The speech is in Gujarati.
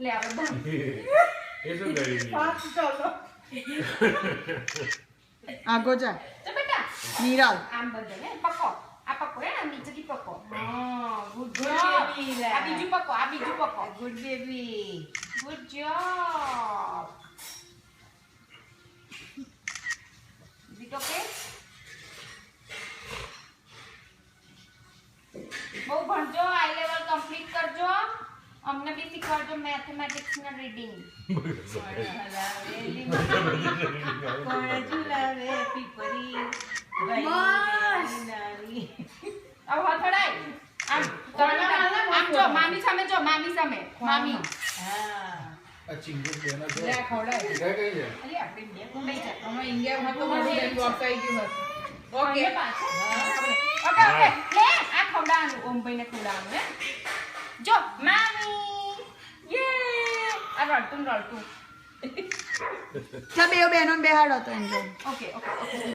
લે હવે બંધ એ શું કરી ચાલો આગો જા તો બેટા નિરાલ આમ બધે ને પકો આ પકો હે આ નીચેથી પકો હા ગુડ જોબ. બેબી આ બીજું પકો આ બીજું પકો good baby good job Is it okay? બહુ ભણજો આઈ લેવલ કમ્પ્લીટ કરજો અમને બી શીખવાડજો મેથેમેટિક્સ ના રીડિંગ કોણ પીપરી નાની આવ હથડાય આમ આમ જો મામી સામે જો મામી સામે મામી હા આ ચિંગુ બેના જો લે ખવડાય કઈ કઈ છે અલી આપણી બે કુંડાઈ જાય અમે ઇન્ડિયામાં તો મારું બોક્સ આવી ગયું હતું ઓકે ઓકે પાછું ઓકે ઓકે લે આ ખવડાવવાનું ઓમ ભાઈને ખવડાવવાનું હે જો મામી યે આ રડતું ચા બે બહેનો બેહાડો તો એમ ઓકે ઓકે ઓકે